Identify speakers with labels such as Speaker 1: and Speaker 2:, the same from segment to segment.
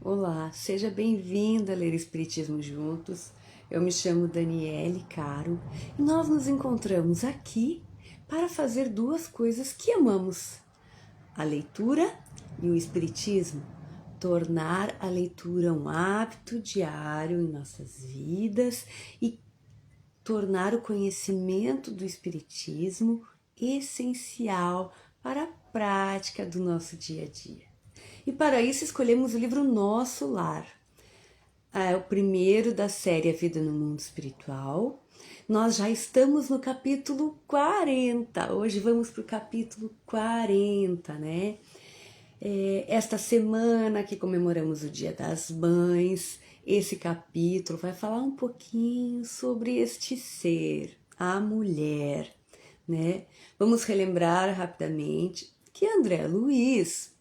Speaker 1: Olá, seja bem-vinda a ler Espiritismo Juntos. Eu me chamo Daniele Caro e nós nos encontramos aqui para fazer duas coisas que amamos: a leitura e o Espiritismo. Tornar a leitura um hábito diário em nossas vidas e tornar o conhecimento do Espiritismo essencial para a prática do nosso dia a dia. E para isso escolhemos o livro Nosso Lar. É o primeiro da série A Vida no Mundo Espiritual. Nós já estamos no capítulo 40. Hoje vamos para o capítulo 40, né? Esta semana que comemoramos o Dia das Mães, esse capítulo vai falar um pouquinho sobre este ser, a mulher, né? Vamos relembrar rapidamente que André Luiz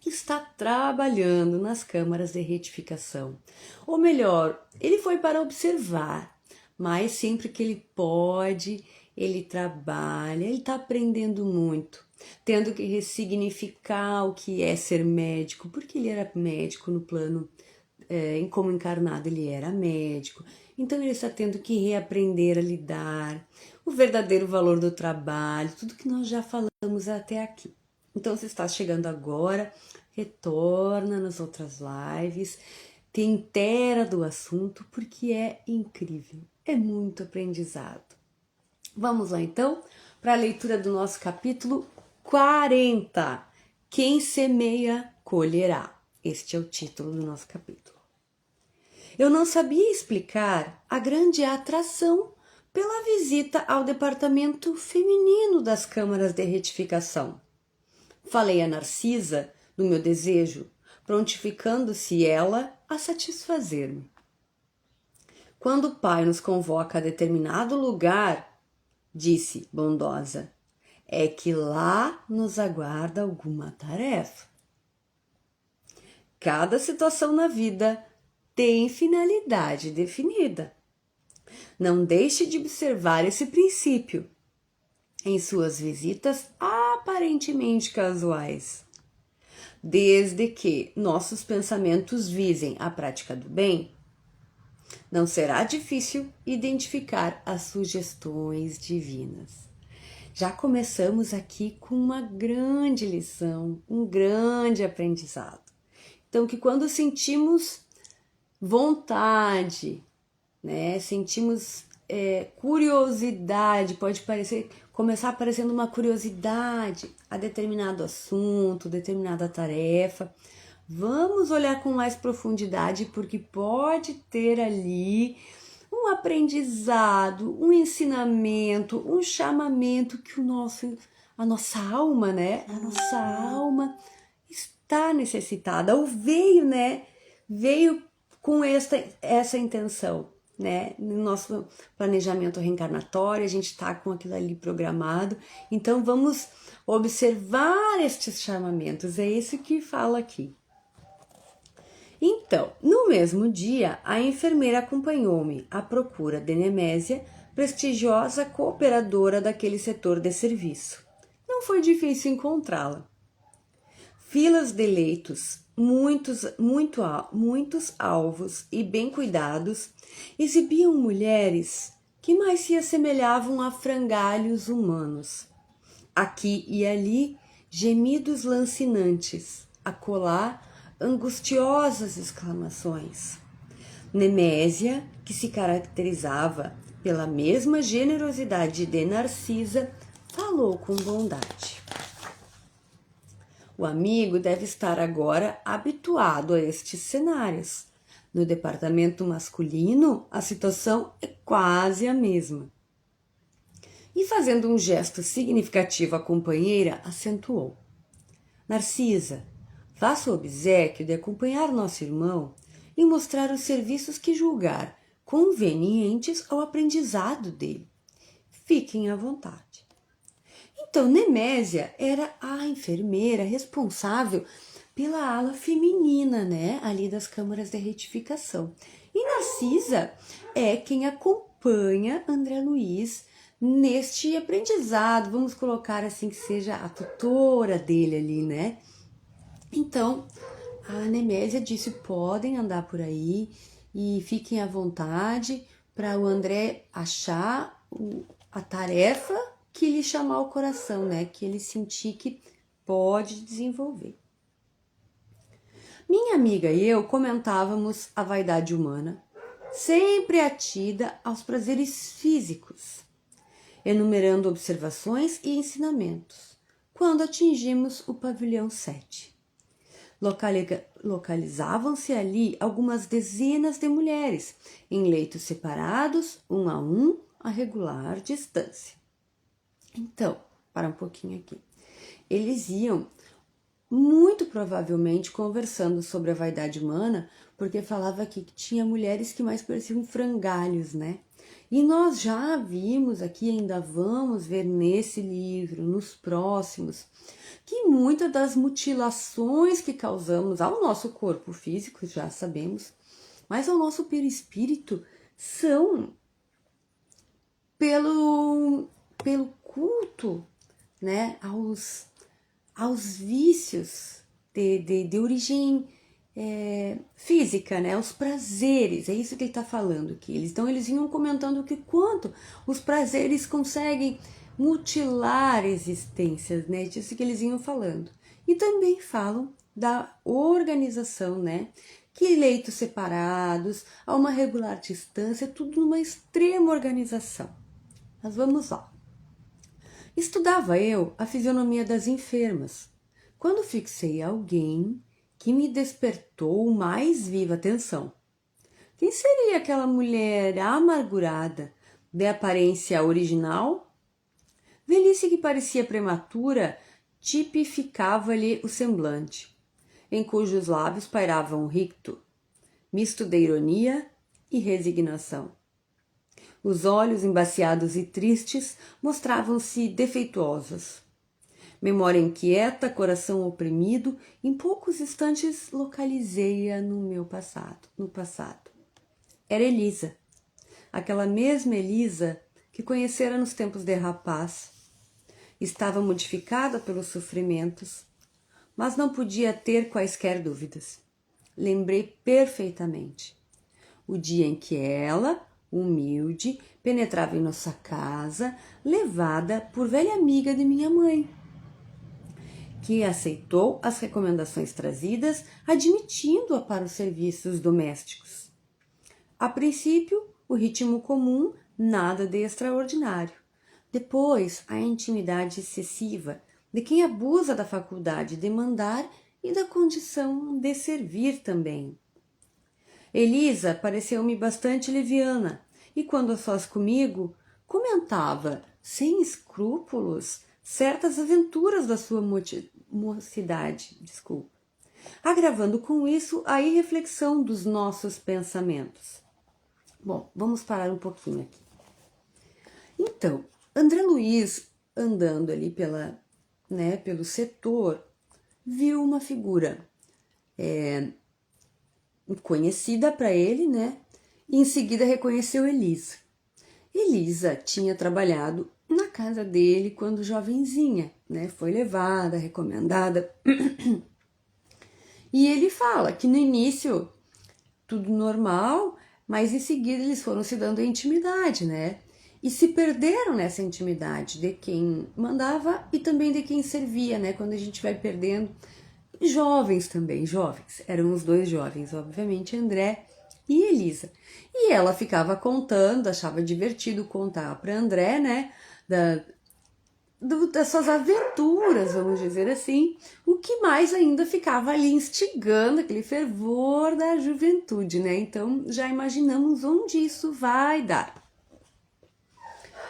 Speaker 1: está trabalhando nas câmaras de retificação. Ou melhor, ele foi para observar, mas sempre que ele pode, ele trabalha, ele está aprendendo muito, tendo que ressignificar o que é ser médico, porque ele era médico no plano, como encarnado ele era médico, então ele está tendo que reaprender a lidar, o verdadeiro valor do trabalho, tudo que nós já falamos até aqui. Então, se está chegando agora, retorna nas outras lives, te inteira do assunto, porque é incrível, é muito aprendizado. Vamos lá, então, para a leitura do nosso capítulo 40. Quem semeia, colherá. Este é o título do nosso capítulo. Eu não sabia explicar a grande atração pela visita ao departamento feminino das câmaras de retificação. Falei a Narcisa do meu desejo, prontificando-se ela a satisfazer-me. Quando o pai nos convoca a determinado lugar, disse bondosa, é que lá nos aguarda alguma tarefa. Cada situação na vida tem finalidade definida. Não deixe de observar esse princípio em suas visitas aparentemente casuais. Desde que nossos pensamentos visem a prática do bem, não será difícil identificar as sugestões divinas. Já começamos aqui com uma grande lição, um grande aprendizado. Então, que quando sentimos vontade, né, sentimos curiosidade, pode começar aparecendo uma curiosidade a determinado assunto, determinada tarefa. Vamos olhar com mais profundidade, porque pode ter ali um aprendizado, um ensinamento, um chamamento que a nossa alma, né? A nossa alma está necessitada, ou veio, né? Veio com essa intenção, né? No nosso planejamento reencarnatório, a gente está com aquilo ali programado. Então, vamos observar estes chamamentos. É isso que fala aqui. Então, no mesmo dia, a enfermeira acompanhou-me à procura de Nemésia, prestigiosa cooperadora daquele setor de serviço. Não foi difícil encontrá-la. Filas de leitos, muitos alvos e bem cuidados, exibiam mulheres que mais se assemelhavam a frangalhos humanos. Aqui e ali, gemidos lancinantes, acolá, angustiosas exclamações. Nemésia, que se caracterizava pela mesma generosidade de Narcisa, falou com bondade. O amigo deve estar agora habituado a estes cenários. No departamento masculino, a situação é quase a mesma. E fazendo um gesto significativo à companheira, acentuou. Narcisa, faça o obséquio de acompanhar nosso irmão e mostrar os serviços que julgar convenientes ao aprendizado dele. Fiquem à vontade. Então, Nemésia era a enfermeira responsável pela ala feminina, né, ali das câmaras de retificação. E Narcisa é quem acompanha André Luiz neste aprendizado, vamos colocar assim, que seja a tutora dele ali, né? Então, A Nemésia disse: podem andar por aí e fiquem à vontade para o André achar a tarefa que lhe chamar o coração, né? Que ele sentir que pode desenvolver. Minha amiga e eu comentávamos a vaidade humana, sempre atida aos prazeres físicos, enumerando observações e ensinamentos, quando atingimos o pavilhão 7. Localizavam-se ali algumas dezenas de mulheres, em leitos separados, um, a regular distância. Então, para um pouquinho aqui. Eles iam, muito provavelmente, conversando sobre a vaidade humana, porque falava aqui que tinha mulheres que mais pareciam frangalhos, né? E nós já vimos aqui, ainda vamos ver nesse livro, nos próximos, que muitas das mutilações que causamos ao nosso corpo físico, já sabemos, mas ao nosso perispírito, são pelo culto, né, aos vícios de origem física, né, os prazeres, é isso que ele está falando aqui. Então eles vinham comentando que quanto os prazeres conseguem mutilar existências, né, disso que eles vinham falando. E também falam da organização, né, que leitos separados, a uma regular distância, tudo numa extrema organização. Mas vamos lá. Estudava eu a fisionomia das enfermas, quando fixei alguém que me despertou mais viva atenção. Quem seria aquela mulher amargurada, de aparência original? Velhice que parecia prematura tipificava-lhe o semblante, em cujos lábios pairava um ricto, misto de ironia e resignação. Os olhos embaciados e tristes mostravam-se defeituosos. Memória inquieta, coração oprimido, em poucos instantes localizei-a no passado. Era Elisa, aquela mesma Elisa que conhecera nos tempos de rapaz. Estava modificada pelos sofrimentos, mas não podia ter quaisquer dúvidas. Lembrei perfeitamente o dia em que ela, humilde, penetrava em nossa casa, levada por velha amiga de minha mãe, que aceitou as recomendações trazidas, admitindo-a para os serviços domésticos. A princípio, o ritmo comum, nada de extraordinário. Depois, a intimidade excessiva de quem abusa da faculdade de mandar e da condição de servir também. Elisa pareceu-me bastante leviana e, quando a sós comigo, comentava, sem escrúpulos, certas aventuras da sua mocidade, agravando com isso a irreflexão dos nossos pensamentos. Bom, vamos parar um pouquinho aqui. Então, André Luiz, andando ali pelo setor, viu uma figura conhecida para ele, né? E em seguida reconheceu Elisa. Elisa tinha trabalhado na casa dele quando jovenzinha, né? Foi levada, recomendada. E ele fala que no início tudo normal, mas em seguida eles foram se dando a intimidade, né? E se perderam nessa intimidade de quem mandava e também de quem servia, né? Quando a gente vai perdendo. Jovens também, jovens. Eram os dois jovens, obviamente, André e Elisa. E ela ficava contando, achava divertido contar para André, né? Das suas aventuras, vamos dizer assim, o que mais ainda ficava ali instigando aquele fervor da juventude, né? Então já imaginamos onde isso vai dar.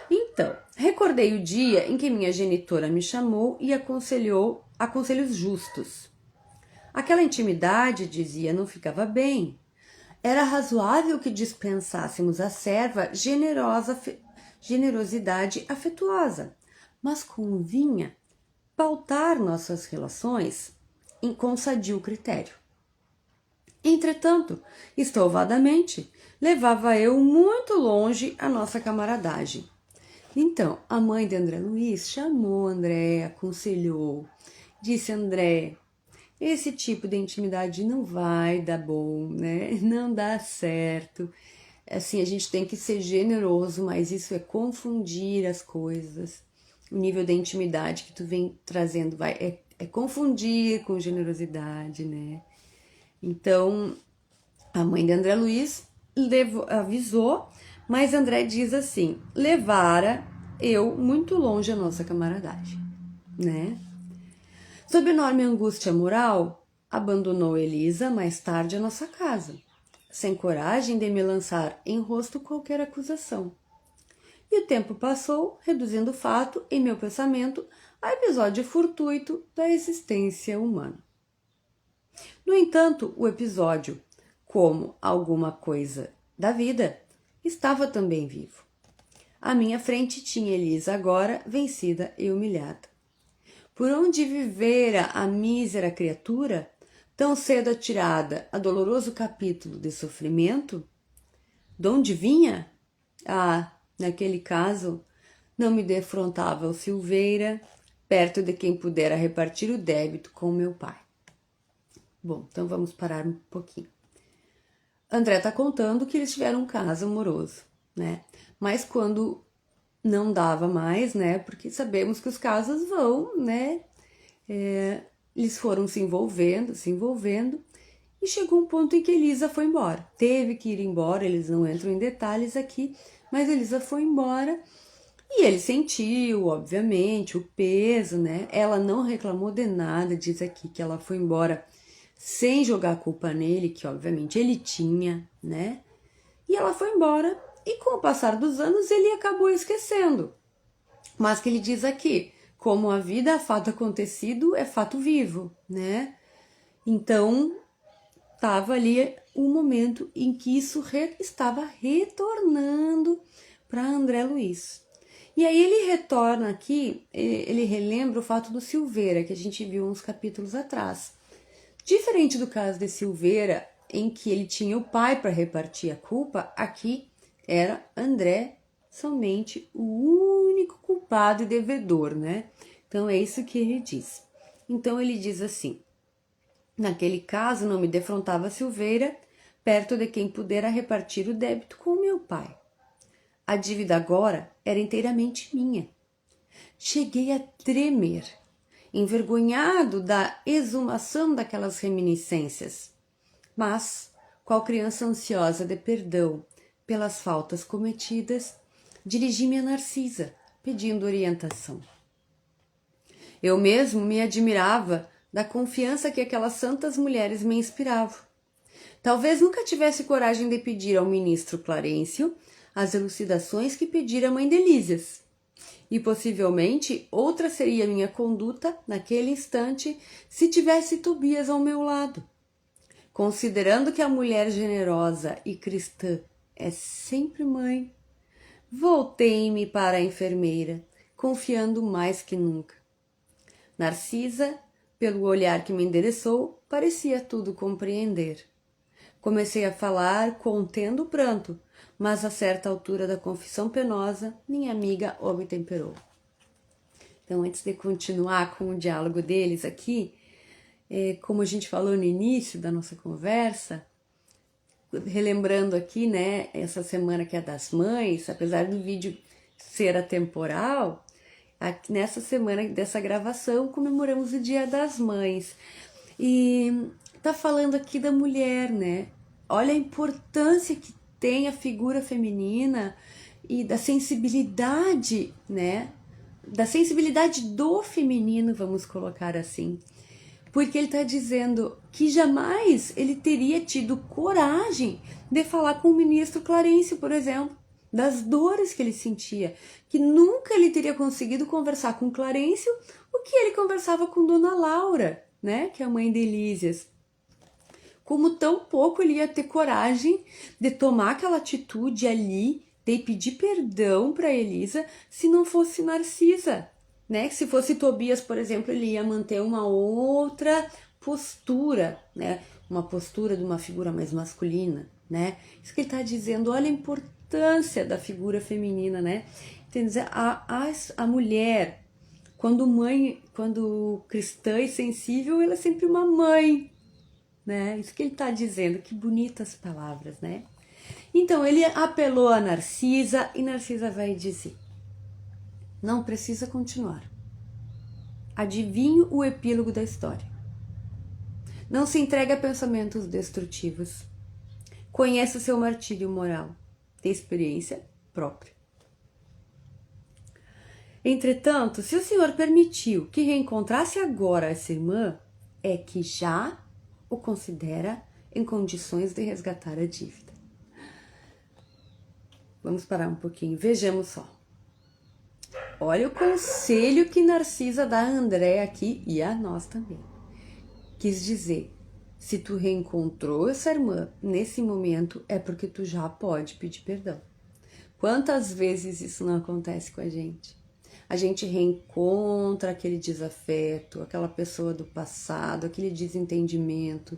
Speaker 1: Então, recordei o dia em que minha genitora me chamou e aconselhou aconselhos justos. Aquela intimidade, dizia, não ficava bem. Era razoável que dispensássemos à serva generosidade afetuosa, mas convinha pautar nossas relações com sadio critério. Entretanto, estouvadamente, levava eu muito longe a nossa camaradagem. Então, a mãe de André Luiz chamou André, aconselhou, disse: André, esse tipo de intimidade não vai dar bom, né? Não dá certo. Assim, a gente tem que ser generoso, mas isso é confundir as coisas. O nível de intimidade que tu vem trazendo é confundir com generosidade, né? Então, a mãe de André Luiz avisou, mas André diz assim: levara eu muito longe a nossa camaradagem, né? Sob enorme angústia moral, abandonou Elisa mais tarde a nossa casa, sem coragem de me lançar em rosto qualquer acusação. E o tempo passou, reduzindo o fato, em meu pensamento, a episódio fortuito da existência humana. No entanto, o episódio, como alguma coisa da vida, estava também vivo. À minha frente tinha Elisa agora, vencida e humilhada. Por onde vivera a mísera criatura, tão cedo atirada a doloroso capítulo de sofrimento? Donde vinha? Ah, naquele caso, não me defrontava o Silveira, perto de quem pudera repartir o débito com meu pai. Bom, então vamos parar um pouquinho. André está contando que eles tiveram um caso amoroso, né? Mas quando não dava mais, né? Porque sabemos que os casos vão, né? Eles foram se envolvendo, e chegou um ponto em que Elisa foi embora. Teve que ir embora, eles não entram em detalhes aqui, mas Elisa foi embora e ele sentiu, obviamente, o peso, né? Ela não reclamou de nada, diz aqui que ela foi embora sem jogar a culpa nele, que obviamente ele tinha, né? E ela foi embora e com o passar dos anos ele acabou esquecendo. Mas que ele diz aqui, como a vida é fato acontecido, é fato vivo, né? Então, estava ali um momento em que isso estava retornando para André Luiz. E aí ele retorna aqui, ele relembra o fato do Silveira, que a gente viu uns capítulos atrás. Diferente do caso de Silveira, em que ele tinha o pai para repartir a culpa, aqui era André somente o único culpado e devedor, né? Então é isso que ele diz. Então ele diz assim: naquele caso não me defrontava Silveira, perto de quem pudera repartir o débito com meu pai. A dívida agora era inteiramente minha. Cheguei a tremer, envergonhado da exumação daquelas reminiscências. Mas, qual criança ansiosa de perdão pelas faltas cometidas, dirigi-me a Narcisa, pedindo orientação. Eu mesmo me admirava da confiança que aquelas santas mulheres me inspiravam. Talvez nunca tivesse coragem de pedir ao ministro Clarencio as elucidações que pedira a mãe de Lísias. E possivelmente outra seria minha conduta naquele instante se tivesse Tobias ao meu lado. Considerando que a mulher generosa e cristã é sempre mãe, voltei-me para a enfermeira, confiando mais que nunca. Narcisa, pelo olhar que me endereçou, parecia tudo compreender. Comecei a falar, contendo o pranto, mas a certa altura da confissão penosa, minha amiga obtemperou. Então, antes de continuar com o diálogo deles aqui, como a gente falou no início da nossa conversa, relembrando aqui, né, essa semana que é das mães, apesar do vídeo ser atemporal, nessa semana dessa gravação comemoramos o Dia das Mães. E tá falando aqui da mulher, né? Olha a importância que tem a figura feminina e da sensibilidade, né? Da sensibilidade do feminino, vamos colocar assim. Porque ele está dizendo que jamais ele teria tido coragem de falar com o ministro Clarencio, por exemplo, das dores que ele sentia, que nunca ele teria conseguido conversar com Clarencio o que ele conversava com Dona Laura, né, que é a mãe de Elísias. Como tão pouco ele ia ter coragem de tomar aquela atitude ali, de pedir perdão para Elisa, se não fosse Narcisa, né? Se fosse Tobias, por exemplo, ele ia manter uma outra postura, né? Uma postura de uma figura mais masculina, né? Isso que ele está dizendo, olha a importância da figura feminina, né? Quer dizer, a mulher Quando cristã e sensível, ela é sempre uma mãe, né? Isso que ele está dizendo, que bonitas palavras, né? Então, ele apelou a Narcisa e Narcisa vai dizer: não precisa continuar. Adivinho o epílogo da história. Não se entregue a pensamentos destrutivos. Conheça o seu martírio moral. Tem experiência própria. Entretanto, se o Senhor permitiu que reencontrasse agora essa irmã, é que já o considera em condições de resgatar a dívida. Vamos parar um pouquinho, vejamos só. Olha o conselho que Narcisa dá a André aqui e a nós também. Quis dizer, se tu reencontrou essa irmã nesse momento, é porque tu já pode pedir perdão. Quantas vezes isso não acontece com a gente? A gente reencontra aquele desafeto, aquela pessoa do passado, aquele desentendimento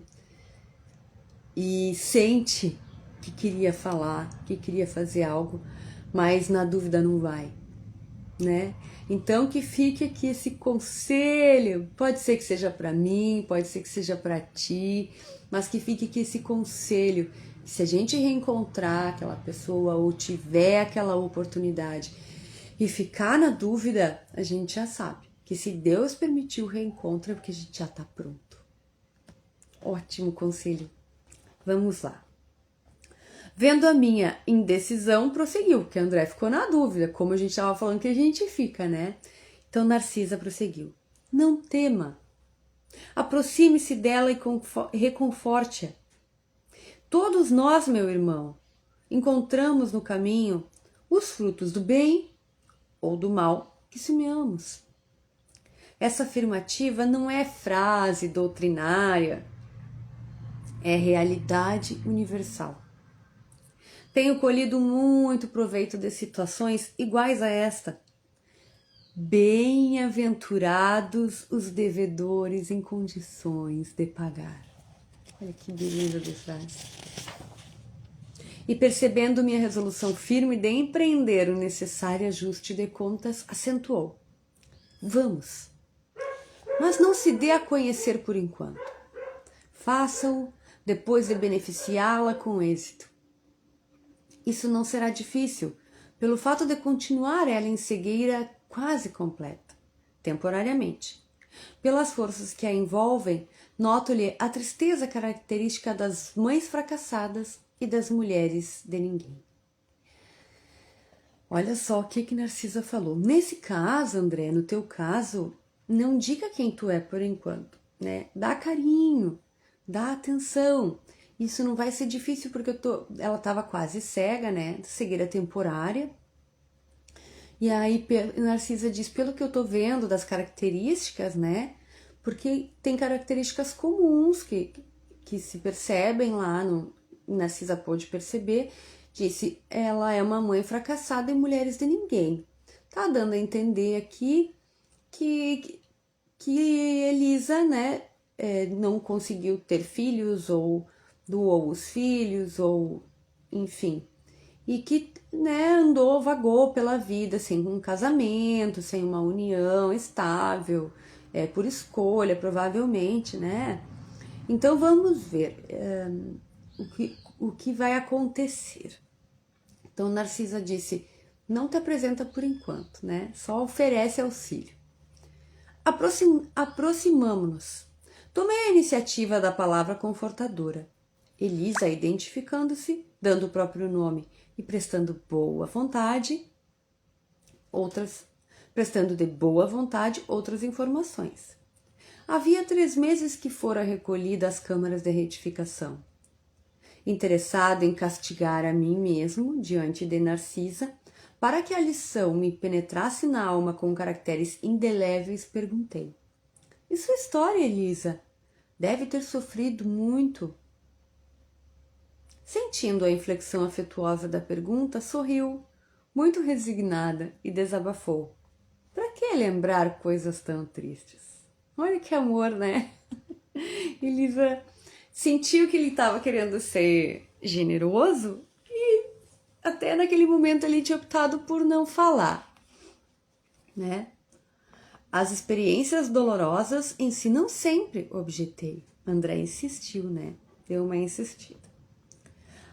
Speaker 1: e sente que queria falar, que queria fazer algo, mas na dúvida não vai, né? Então que fique aqui esse conselho, pode ser que seja para mim, pode ser que seja para ti, mas que fique aqui esse conselho, se a gente reencontrar aquela pessoa ou tiver aquela oportunidade e ficar na dúvida, a gente já sabe que se Deus permitiu o reencontro é porque a gente já está pronto. Ótimo conselho. Vamos lá. Vendo a minha indecisão, prosseguiu, porque André ficou na dúvida, como a gente estava falando que a gente fica, né? Então Narcisa prosseguiu. Não tema. Aproxime-se dela e reconforte-a. Todos nós, meu irmão, encontramos no caminho os frutos do bem ou do mal que semeamos. Essa afirmativa não é frase doutrinária, é realidade universal. Tenho colhido muito proveito de situações iguais a esta. Bem-aventurados os devedores em condições de pagar. Olha que beleza de frase. E percebendo minha resolução firme de empreender o necessário ajuste de contas, acentuou. Vamos, mas não se dê a conhecer por enquanto. Faça-o depois de beneficiá-la com êxito. Isso não será difícil, pelo fato de continuar ela em cegueira quase completa, temporariamente. Pelas forças que a envolvem, noto-lhe a tristeza característica das mães fracassadas e das mulheres de ninguém. Olha só o que Narcisa falou. Nesse caso, André, no teu caso, não diga quem tu é por enquanto, né? Dá carinho, dá atenção. Isso não vai ser difícil porque ela estava quase cega, né? Cegueira temporária. E aí Narcisa diz, pelo que eu tô vendo das características, né? Porque tem características comuns que se percebem lá, Narcisa pôde perceber, disse, ela é uma mãe fracassada e mulheres de ninguém. Tá dando a entender aqui que Elisa, né, não conseguiu ter filhos ou doou os filhos, ou enfim, e que, né, vagou pela vida sem um casamento, sem uma união estável, por escolha, provavelmente, né? Então vamos ver o que vai acontecer. Então Narcisa disse, não te apresenta por enquanto, né? Só oferece auxílio. Aproximamo-nos. Tomei a iniciativa da palavra confortadora. Elisa, identificando-se, dando o próprio nome e prestando de boa vontade outras informações. Havia 3 meses que fora recolhida às câmaras de retificação. Interessado em castigar a mim mesmo diante de Narcisa, para que a lição me penetrasse na alma com caracteres indeléveis, perguntei. E sua história, Elisa? Deve ter sofrido muito. Sentindo a inflexão afetuosa da pergunta, sorriu, muito resignada, e desabafou. Para que lembrar coisas tão tristes? Olha que amor, né? Elisa sentiu que ele estava querendo ser generoso e até naquele momento ele tinha optado por não falar, né? As experiências dolorosas ensinam sempre, objetei. André insistiu, né? Deu uma insistida.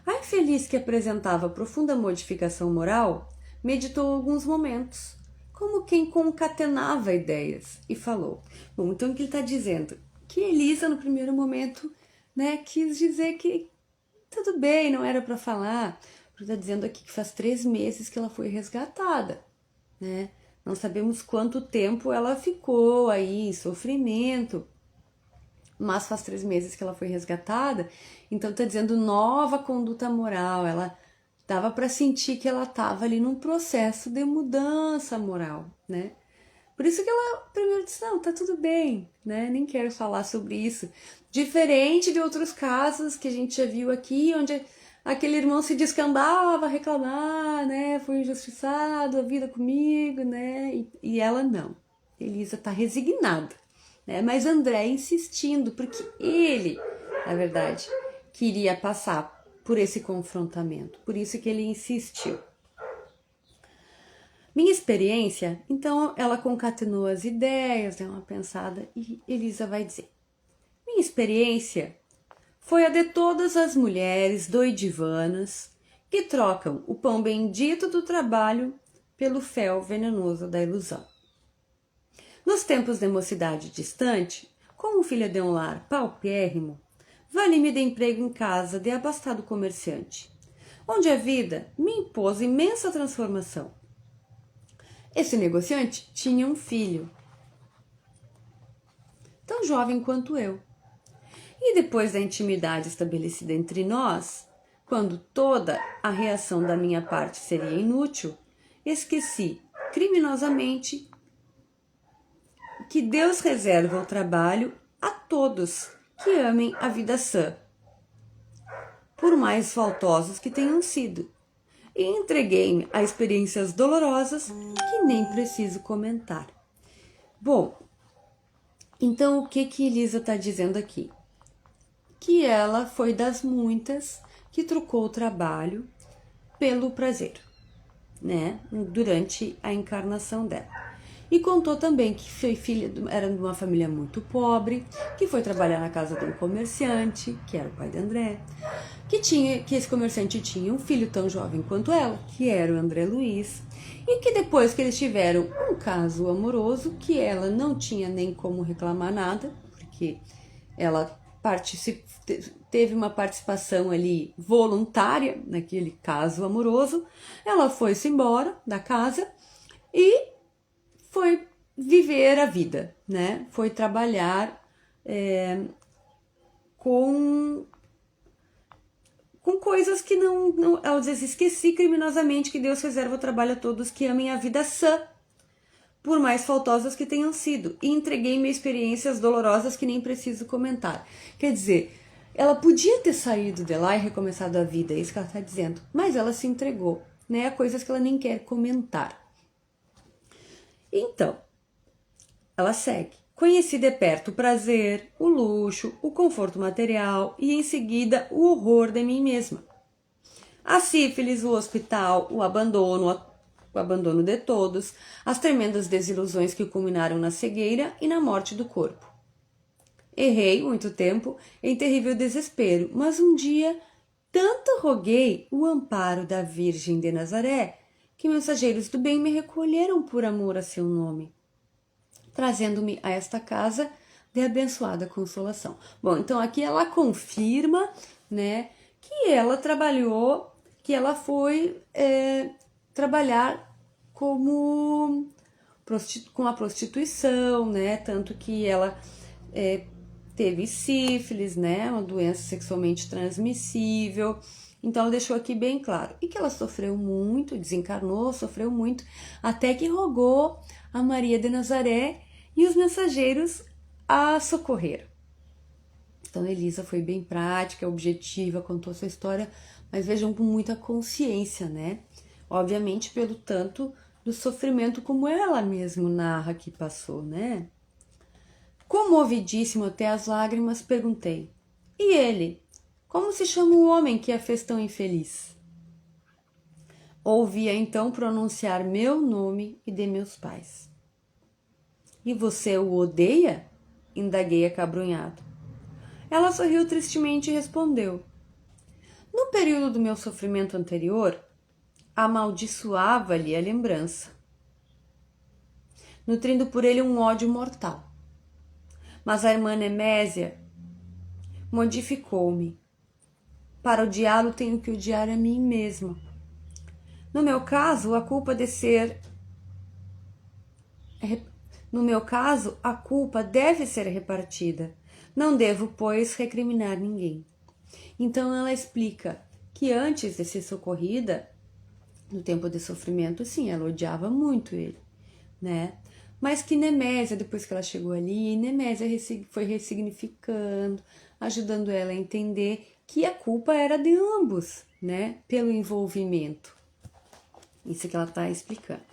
Speaker 1: A infeliz que apresentava profunda modificação moral meditou alguns momentos, como quem concatenava ideias, e falou. Bom, então o que ele está dizendo? Que Elisa, no primeiro momento, né, quis dizer que tudo bem, não era para falar. Porque está dizendo aqui que faz 3 meses que ela foi resgatada, né? Não sabemos quanto tempo ela ficou aí em sofrimento, mas faz 3 meses que ela foi resgatada, então tá dizendo nova conduta moral. Ela dava para sentir que ela estava ali num processo de mudança moral, né? Por isso que ela primeiro disse, não, tá tudo bem, né? Nem quero falar sobre isso. Diferente de outros casos que a gente já viu aqui, onde aquele irmão se descambava a reclamar, né? Foi injustiçado a vida comigo, né? E ela não. Elisa tá resignada, né? Mas André insistindo, porque ele, na verdade, queria passar por esse confrontamento. Por isso que ele insistiu. Minha experiência, então ela concatenou as ideias, deu uma pensada e Elisa vai dizer. Minha experiência foi a de todas as mulheres doidivanas que trocam o pão bendito do trabalho pelo fel venenoso da ilusão. Nos tempos de mocidade distante, como filha de um lar paupérrimo, vali-me de emprego em casa de abastado comerciante, onde a vida me impôs imensa transformação. Esse negociante tinha um filho, tão jovem quanto eu. E depois da intimidade estabelecida entre nós, quando toda a reação da minha parte seria inútil, esqueci criminosamente que Deus reserva o trabalho a todos que amem a vida sã, por mais faltosos que tenham sido, e entreguei-me a experiências dolorosas que nem preciso comentar. Bom, então o que Elisa está dizendo aqui? Que ela foi das muitas que trocou o trabalho pelo prazer, né? Durante a encarnação dela. E contou também que foi filha, era de uma família muito pobre, que foi trabalhar na casa de um comerciante, que era o pai de André, que esse comerciante tinha um filho tão jovem quanto ela, que era o André Luiz, e que depois que eles tiveram um caso amoroso, que ela não tinha nem como reclamar nada, porque ela teve uma participação ali voluntária naquele caso amoroso, ela foi-se embora da casa e foi viver a vida, né? Foi trabalhar com coisas que não ela diz, esqueci criminosamente que Deus reserva o trabalho a todos que amem a vida sã, por mais faltosas que tenham sido, e entreguei-me experiências dolorosas que nem preciso comentar. Quer dizer, ela podia ter saído de lá e recomeçado a vida, é isso que ela está dizendo, mas ela se entregou, né, a coisas que ela nem quer comentar. Então, ela segue. Conheci de perto o prazer, o luxo, o conforto material e em seguida o horror de mim mesma. A sífilis, o hospital, o abandono de todos, as tremendas desilusões que culminaram na cegueira e na morte do corpo. Errei muito tempo em terrível desespero, mas um dia tanto roguei o amparo da Virgem de Nazaré que mensageiros do bem me recolheram por amor a seu nome, trazendo-me a esta casa de abençoada consolação. Bom, então aqui ela confirma, né, que ela trabalhou, que ela foi trabalhar com a prostituição, né, tanto que ela teve sífilis, né, uma doença sexualmente transmissível. Então ela deixou aqui bem claro. E que ela sofreu muito, desencarnou, sofreu muito, até que rogou a Maria de Nazaré e os mensageiros a socorrer. Então Elisa foi bem prática, objetiva, contou sua história, mas vejam com muita consciência, né? Obviamente pelo tanto do sofrimento como ela mesma narra que passou, né? Comovidíssimo até as lágrimas, perguntei: e ele? Como se chama o homem que a fez tão infeliz? Ouvia então pronunciar meu nome e de meus pais. E você o odeia? Indaguei acabrunhado. Ela sorriu tristemente e respondeu: no período do meu sofrimento anterior, amaldiçoava-lhe a lembrança, nutrindo por ele um ódio mortal. Mas a irmã Nemésia modificou-me. Para odiá-lo, tenho que odiar a mim mesma. No meu caso, a culpa deve ser repartida. Não devo, pois, recriminar ninguém. Então ela explica que antes de ser socorrida, no tempo de sofrimento, sim, ela odiava muito ele, né? Mas que Nemésia, depois que ela chegou ali, Nemésia foi ressignificando, ajudando ela a entender que a culpa era de ambos, né? Pelo envolvimento. Isso que ela está explicando.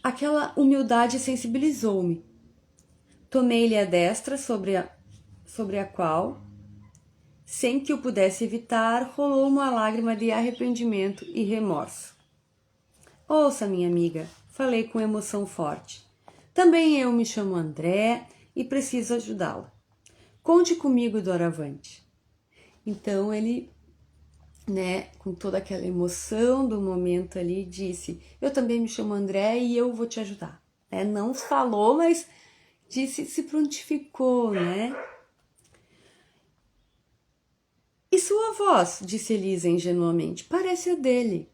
Speaker 1: Aquela humildade sensibilizou-me. Tomei-lhe a destra sobre a qual, sem que o pudesse evitar, rolou uma lágrima de arrependimento e remorso. Ouça, minha amiga, falei com emoção forte. Também eu me chamo André e preciso ajudá-la. Conte comigo doravante. Então ele, né, com toda aquela emoção do momento ali, disse: eu também me chamo André e eu vou te ajudar. Não falou, mas disse, se prontificou, né? E sua voz, disse Elisa ingenuamente, parece a dele.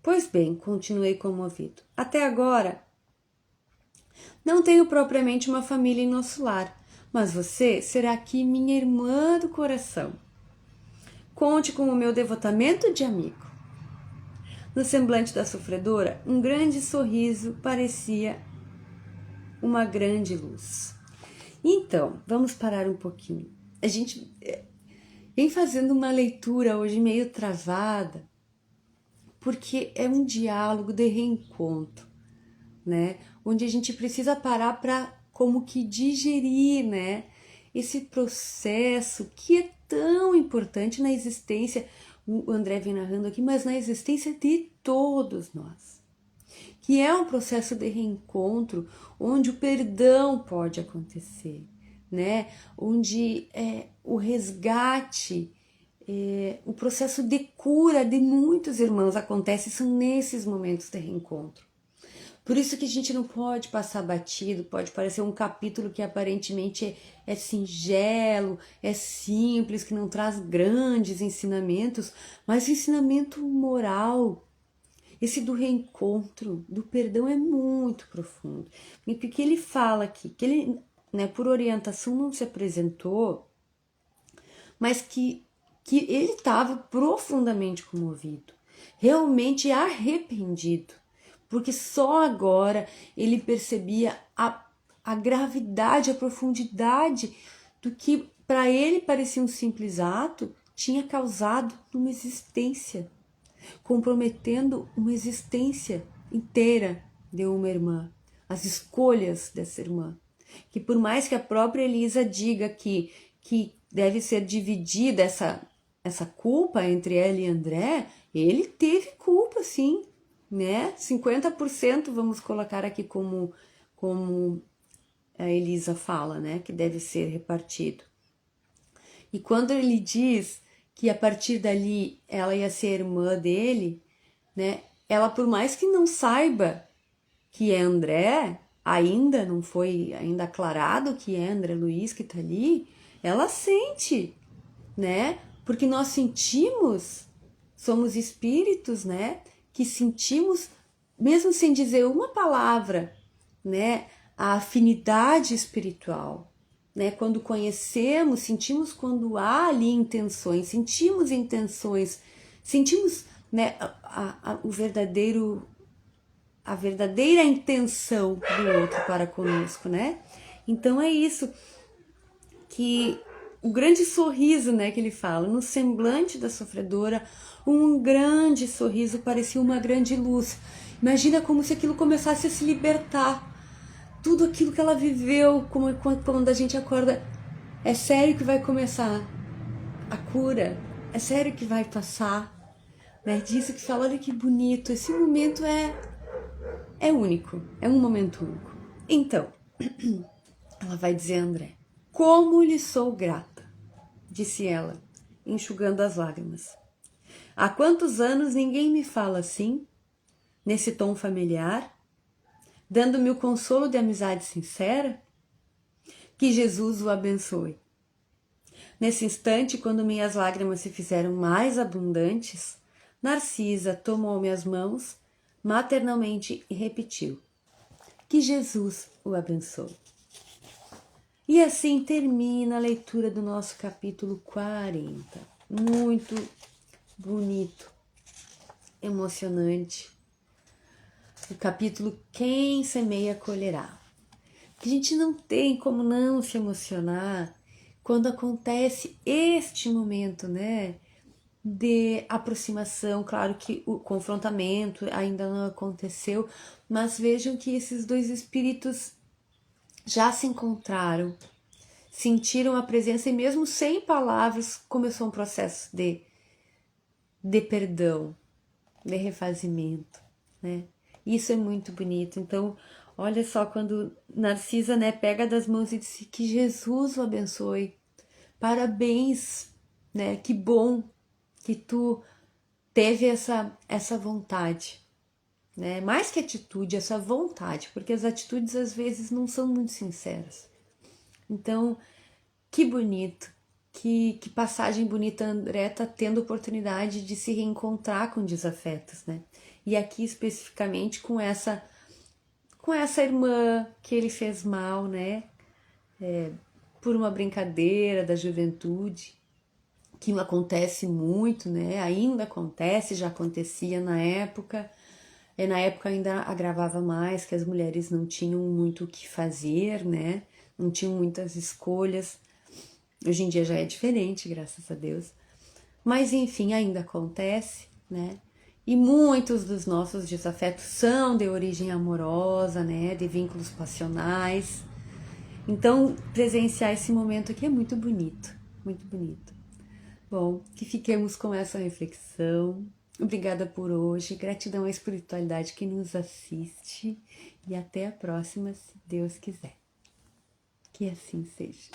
Speaker 1: Pois bem, continuei comovido. Até agora, não tenho propriamente uma família em nosso lar, mas você será aqui minha irmã do coração. Conte com o meu devotamento de amigo. No semblante da sofredora, um grande sorriso parecia uma grande luz. Então, vamos parar um pouquinho. A gente vem fazendo uma leitura hoje meio travada, porque é um diálogo de reencontro, né? Onde a gente precisa parar para como que digerir, né? Esse processo que é tão importante na existência, o André vem narrando aqui, mas na existência de todos nós. Que é um processo de reencontro onde o perdão pode acontecer, né? Onde o resgate, o processo de cura de muitos irmãos acontece, são nesses momentos de reencontro. Por isso que a gente não pode passar batido, pode parecer um capítulo que aparentemente é singelo, é simples, que não traz grandes ensinamentos, mas ensinamento moral, esse do reencontro, do perdão é muito profundo. E porque ele fala aqui, que ele, né, por orientação não se apresentou, mas que ele estava profundamente comovido, realmente arrependido, porque só agora ele percebia a gravidade, a profundidade do que para ele parecia um simples ato, tinha causado uma existência, comprometendo uma existência inteira de uma irmã, as escolhas dessa irmã, que por mais que a própria Elisa diga que deve ser dividida essa culpa entre ela e André, ele teve culpa sim, né? 50% vamos colocar aqui como a Elisa fala, né? Que deve ser repartido. E quando ele diz que a partir dali ela ia ser irmã dele, né? Ela, por mais que não saiba que é André, ainda não foi ainda aclarado que é André Luiz que tá ali, ela sente, né? Porque nós sentimos, somos espíritos, né? Que sentimos, mesmo sem dizer uma palavra, né? A afinidade espiritual, né? Quando conhecemos, sentimos quando há ali intenções, sentimos, né? A verdadeira intenção do outro para conosco, né? Então é isso que o grande sorriso, né, que ele fala, no semblante da sofredora, um grande sorriso parecia uma grande luz. Imagina como se aquilo começasse a se libertar. Tudo aquilo que ela viveu, como quando a gente acorda, é sério que vai começar a cura, é sério que vai passar, né? Disso que fala, olha que bonito, esse momento é é único, é um momento único. Então, ela vai dizer a André: como lhe sou grata, disse ela, enxugando as lágrimas. Há quantos anos ninguém me fala assim, nesse tom familiar, dando-me o consolo de amizade sincera? Que Jesus o abençoe. Nesse instante, quando minhas lágrimas se fizeram mais abundantes, Narcisa tomou minhas mãos maternalmente e repetiu: que Jesus o abençoe. E assim termina a leitura do nosso capítulo 40. Muito bonito, emocionante. O capítulo Quem Semeia Colherá. A gente não tem como não se emocionar quando acontece este momento, né, de aproximação. Claro que o confrontamento ainda não aconteceu, mas vejam que esses dois espíritos já se encontraram, sentiram a presença e mesmo sem palavras começou um processo de perdão, de refazimento, né? Isso é muito bonito. Então, olha só, quando Narcisa, né, pega das mãos e diz que Jesus o abençoe. Parabéns, né? Que bom que tu teve essa vontade, né? Mais que atitude, essa vontade, porque as atitudes às vezes não são muito sinceras. Então, que bonito, que passagem bonita. A André tá tendo oportunidade de se reencontrar com desafetos, né? E aqui especificamente com essa irmã que ele fez mal, né? Por uma brincadeira da juventude, que acontece muito, né? Ainda acontece, já acontecia na época. Na época ainda agravava mais, que as mulheres não tinham muito o que fazer, né? Não tinham muitas escolhas. Hoje em dia já é diferente, graças a Deus. Mas enfim, ainda acontece, né? E muitos dos nossos desafetos são de origem amorosa, né? De vínculos passionais. Então, presenciar esse momento aqui é muito bonito, muito bonito. Bom, que fiquemos com essa reflexão. Obrigada por hoje, gratidão à espiritualidade que nos assiste e até a próxima, se Deus quiser. Que assim seja.